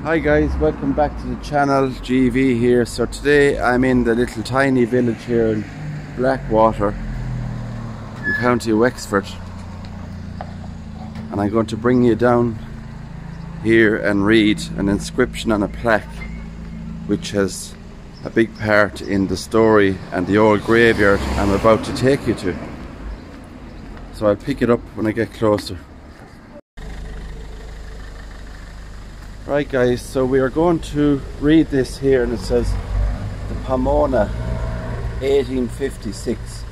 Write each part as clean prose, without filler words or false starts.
Hi guys, welcome back to the channel. GV here. So today I'm in the little tiny village here in Blackwater in County Wexford, and I'm going to bring you down here and read an inscription on a plaque which has a big part in the story and the old graveyard I'm about to take you to. So I'll pick it up when I get closer. Right guys, so we are going to read this here, and it says the Pomona 1856.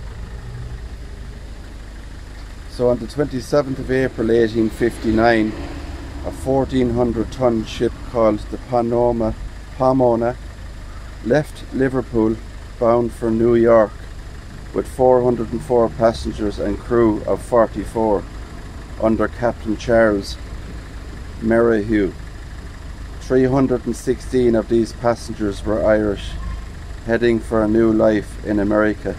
So on the 27th of April 1859, a 1400-ton ship called the Pomona left Liverpool bound for New York with 404 passengers and crew of 44 under Captain Charles Merrihew. 316 of these passengers were Irish, heading for a new life in America.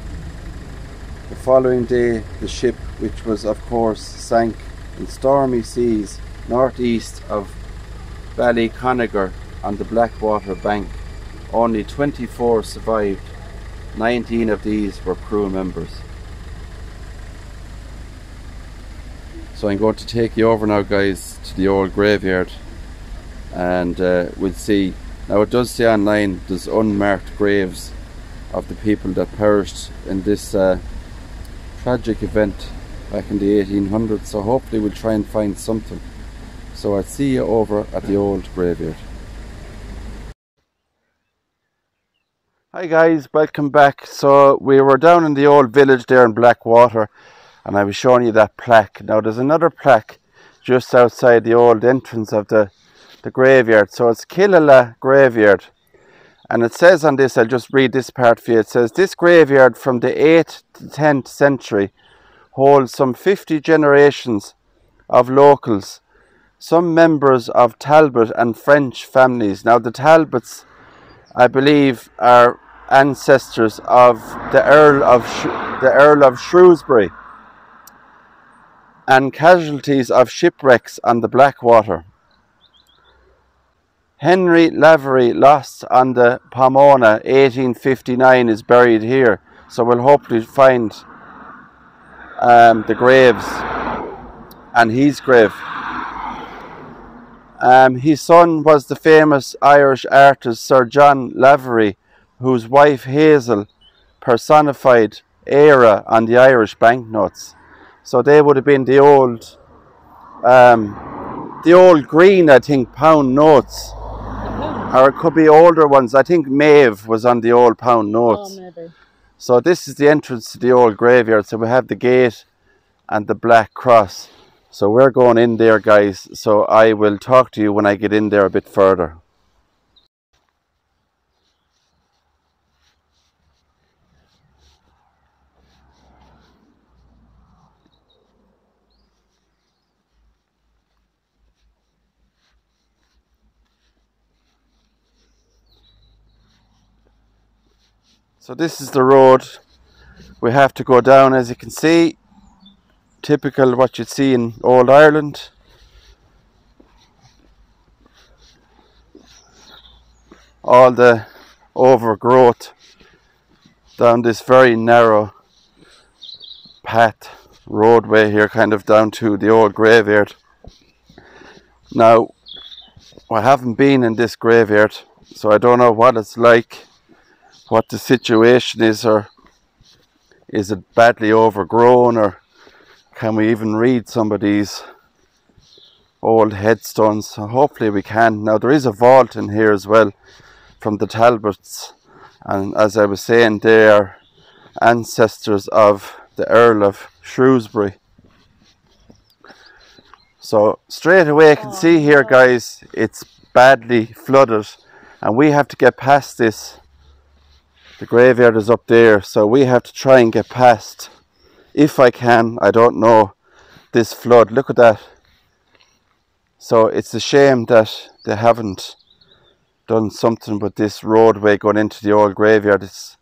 The following day, the ship, which was of course sank in stormy seas northeast of Ballyconnegar on the Blackwater bank, only 24 survived. 19 of these were crew members. So I'm going to take you over now guys to the old graveyard, and we'll see. Now it does say online there's unmarked graves of the people that perished in this tragic event back in the 1800s, so hopefully we'll try and find something. So I'll see you over at the old graveyard. Hi guys, welcome back. So we were down in the old village there in Blackwater, and I was showing you that plaque. Now there's another plaque just outside the old entrance of the graveyard. So it's Killila Graveyard, and it says on this, I'll just read this part for you. It says, this graveyard from the 8th to 10th century holds some 50 generations of locals, some members of Talbot and Ffrench families. Now the Talbots, I believe, are ancestors of the Earl of Shrewsbury, and casualties of shipwrecks on the Blackwater. Henry Lavery, lost on the Pomona 1859, is buried here. So we'll hopefully find the graves and his grave. His son was the famous Irish artist Sir John Lavery, whose wife Hazel personified Era on the Irish banknotes. So they would have been the old green, I think, pound notes. Or it could be older ones. I think Maeve was on the old pound notes. Oh, maybe. So this is the entrance to the old graveyard. So we have the gate and the black cross. So we're going in there guys. So I will talk to you when I get in there a bit further. So this is the road we have to go down, as you can see. Typical what you'd see in old Ireland. All the overgrowth down this very narrow path, roadway here, kind of down to the old graveyard. Now, I haven't been in this graveyard, so I don't know what it's like, what the situation is, or is it badly overgrown, or can we even read some of these old headstones? So hopefully we can. Now there is a vault in here as well from the Talbots, and as I was saying, they are ancestors of the Earl of Shrewsbury. So straight away you can see here guys, it's badly flooded, and we have to get past this. The graveyard is up there, so we have to try and get past, if I can, I don't know, this flood. Look at that. So it's a shame that they haven't done something with this roadway going into the old graveyard. It's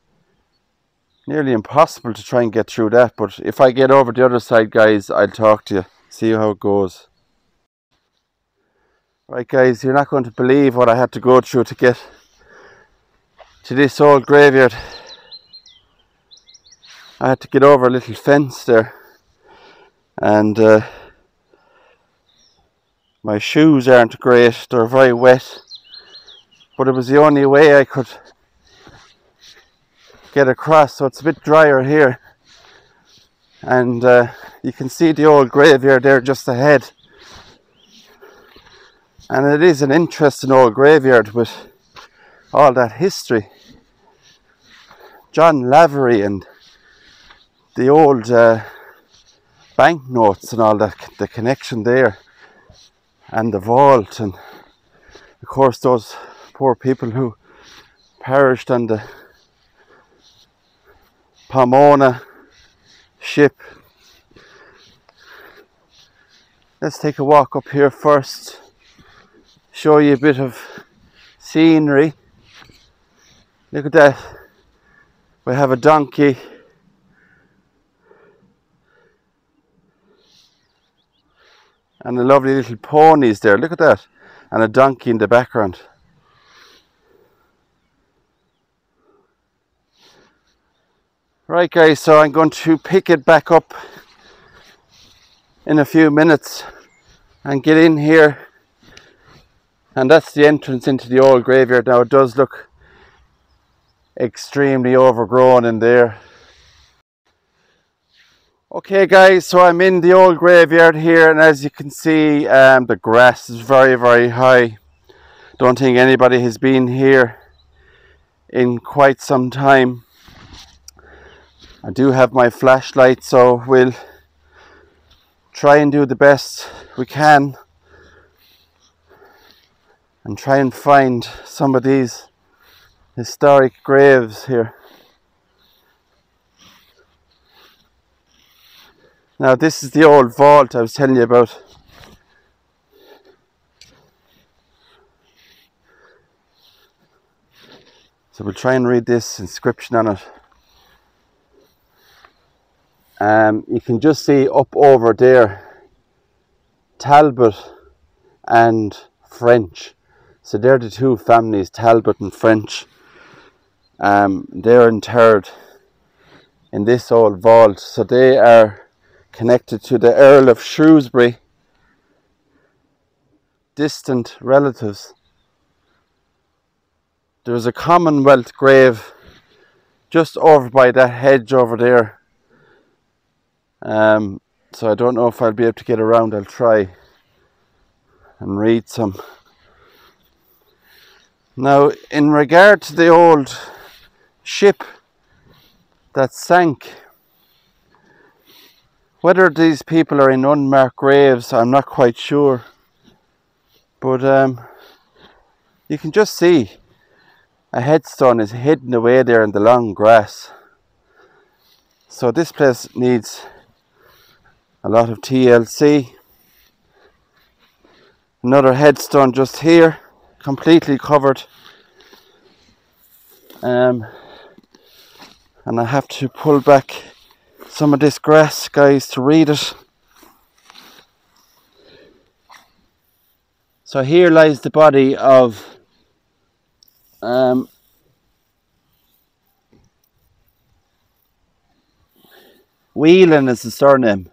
nearly impossible to try and get through that, but if I get over the other side guys, I'll talk to you, see how it goes. Right guys, you're not going to believe what I had to go through to get to this old graveyard. I had to get over a little fence there, and my shoes aren't great, they're very wet, but it was the only way I could get across. So it's a bit drier here, and you can see the old graveyard there just ahead. And it is an interesting old graveyard with all that history. John Lavery and the old banknotes and all that, the connection there, and the vault, and of course those poor people who perished on the Pomona ship. Let's take a walk up here first, show you a bit of scenery. Look at that. We have a donkey. And the lovely little ponies there. Look at that. And a donkey in the background. Right guys, so I'm going to pick it back up in a few minutes and get in here. And that's the entrance into the old graveyard. Now it does look extremely overgrown in there. Okay guys, so I'm in the old graveyard here, and as you can see, the grass is very, very high. Don't think anybody has been here in quite some time. I do have my flashlight, so we'll try and do the best we can and try and find some of these historic graves here. Now this is the old vault I was telling you about. So we'll try and read this inscription on it. You can just see up over there, Talbot and Ffrench. So they're the two families, Talbot and Ffrench. They're interred in this old vault. So they are connected to the Earl of Shrewsbury, distant relatives. There's a Commonwealth grave just over by that hedge over there. So I don't know if I'll be able to get around. I'll try and read some. Now, in regard to the old ship that sank, whether these people are in unmarked graves, I'm not quite sure. But you can just see a headstone is hidden away there in the long grass. So this place needs a lot of TLC. Another headstone just here, completely covered. And I have to pull back some of this grass, guys, to read it. So here lies the body of Whelan is the surname,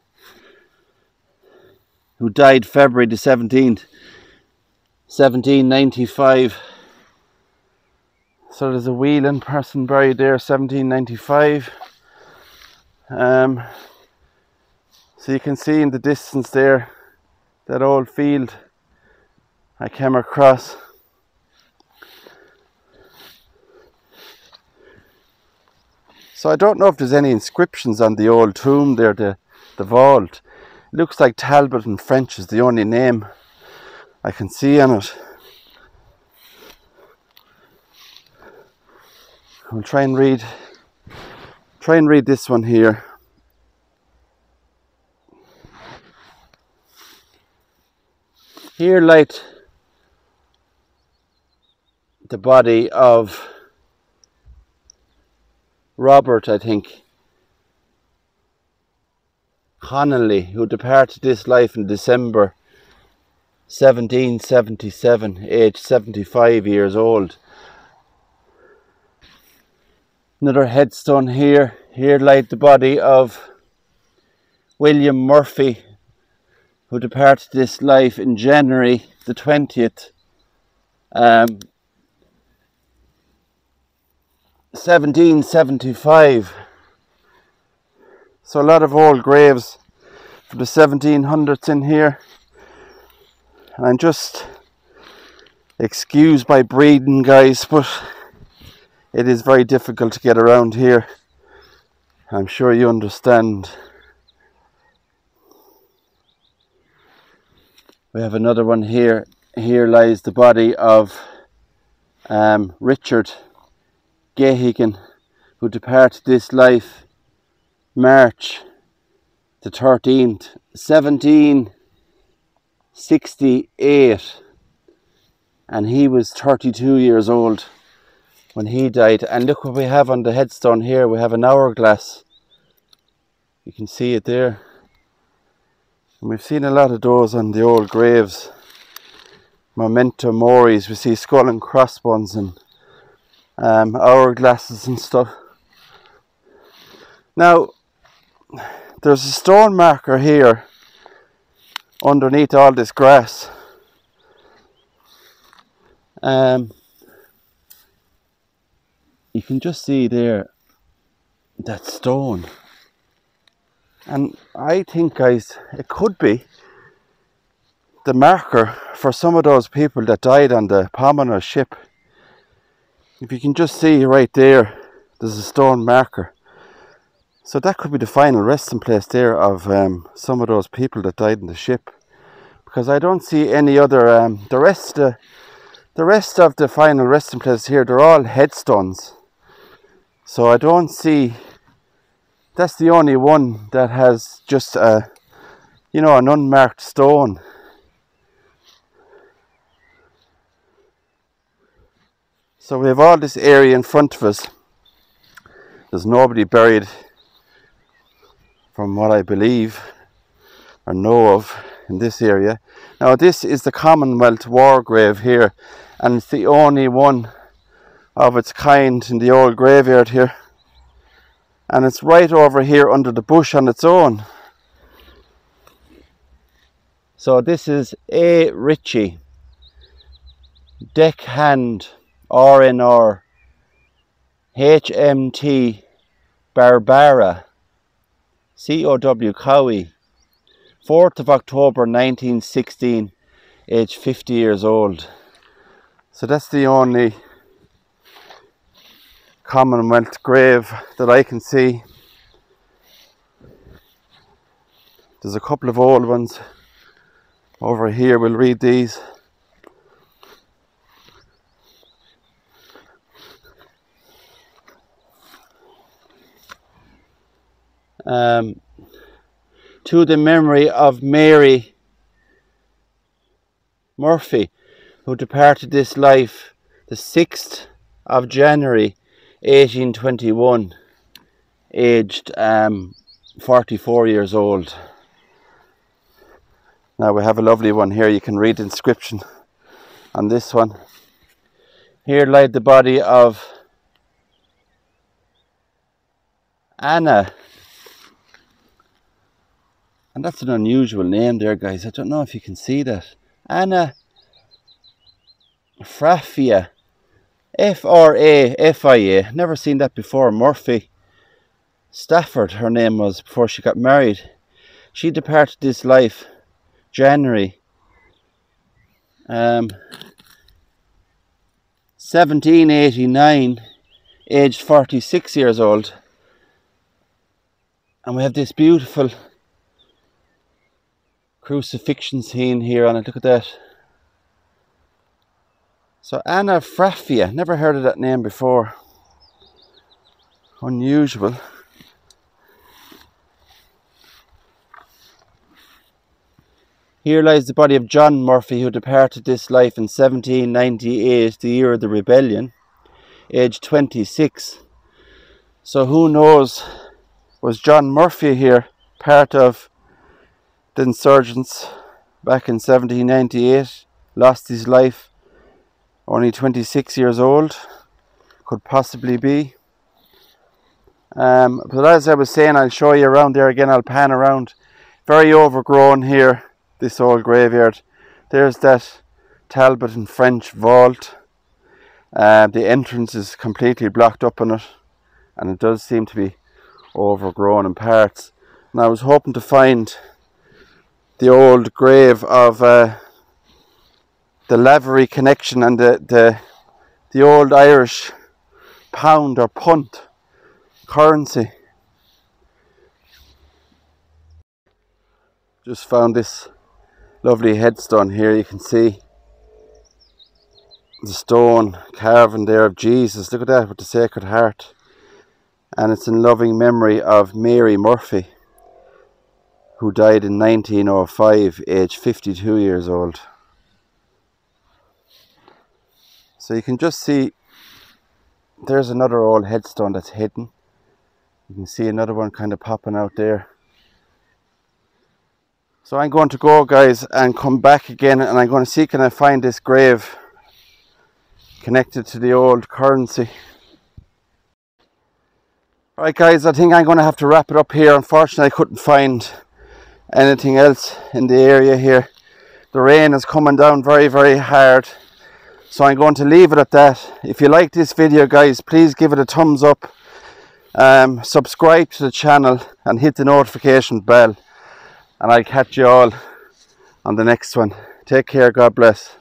who died February the 17th, 1795. So there's a Whelan person buried there, 1795. So you can see in the distance there, that old field I came across. So I don't know if there's any inscriptions on the old tomb there, the vault. It looks like Talbot and Ffrench is the only name I can see on it. I'll try and read this one here. Here lies the body of Robert, I think, Connolly, who departed this life in December 1777, aged 75 years old. Another headstone here. Here lies the body of William Murphy, who departed this life in January the 20th, 1775. So a lot of old graves from the 1700s in here. And I'm just excused my breathing, guys, but it is very difficult to get around here. I'm sure you understand. We have another one here. Here lies the body of Richard Geoghegan, who departed this life March the 13th, 1768, and he was 32 years old when he died. And look what we have on the headstone here. We have an hourglass. You can see it there. And we've seen a lot of those on the old graves. Memento moris. We see skull and crossbones and hourglasses and stuff. Now, there's a stone marker here underneath all this grass. You can just see there that stone. And I think, guys, it could be the marker for some of those people that died on the Pomona ship. If you can just see right there, there's a stone marker. So that could be the final resting place there of some of those people that died in the ship. Because I don't see any other, the rest of the final resting places here, they're all headstones. So I don't see, that's the only one that has just a, you know, an unmarked stone. So we have all this area in front of us. There's nobody buried, from what I believe or know of, in this area. Now this is the Commonwealth War grave here, and it's the only one of its kind in the old graveyard here. And it's right over here under the bush on its own. So this is A. Ritchie, deckhand, RNR, HMT Barbara, COW Cowie, 4th of October 1916, age 50 years old. So that's the only Commonwealth grave that I can see. There's a couple of old ones over here. We'll read these. To the memory of Mary Murphy, who departed this life the 6th of January 1821, aged 44 years old. Now we have a lovely one here. You can read the inscription on this one. Here lied the body of Anna. And that's an unusual name there, guys. I don't know if you can see that. Anna Fraffia. Frafia. Never seen that before. Murphy. Stafford, her name was before she got married. She departed this life January 1789, aged 46 years old. And we have this beautiful crucifixion scene here on it. Look at that. So Anna Fraffia, never heard of that name before. Unusual. Here lies the body of John Murphy, who departed this life in 1798, the year of the rebellion, aged 26. So who knows, was John Murphy here part of the insurgents back in 1798. Lost his life, only 26 years old. Could possibly be. But as I was saying, I'll show you around there again. I'll pan around. Very overgrown here, this old graveyard. There's that Talbot and Ffrench vault. The entrance is completely blocked up on it, and it does seem to be overgrown in parts. And I was hoping to find the old grave of the Lavery connection and the old Irish pound or punt currency. Just found this lovely headstone here. You can see the stone carving there of Jesus. Look at that, with the Sacred Heart. And it's in loving memory of Mary Murphy, who died in 1905, aged 52 years old. So you can just see there's another old headstone that's hidden. You can see another one kind of popping out there. So I'm going to go, guys, and come back again, and I'm going to see, can I find this grave connected to the old currency. Right, guys, I think I'm going to have to wrap it up here. Unfortunately, I couldn't find anything else in the area here. The rain is coming down very, very hard. So I'm going to leave it at that. If you like this video, guys, please give it a thumbs up. Subscribe to the channel and hit the notification bell. And I'll catch you all on the next one. Take care. God bless.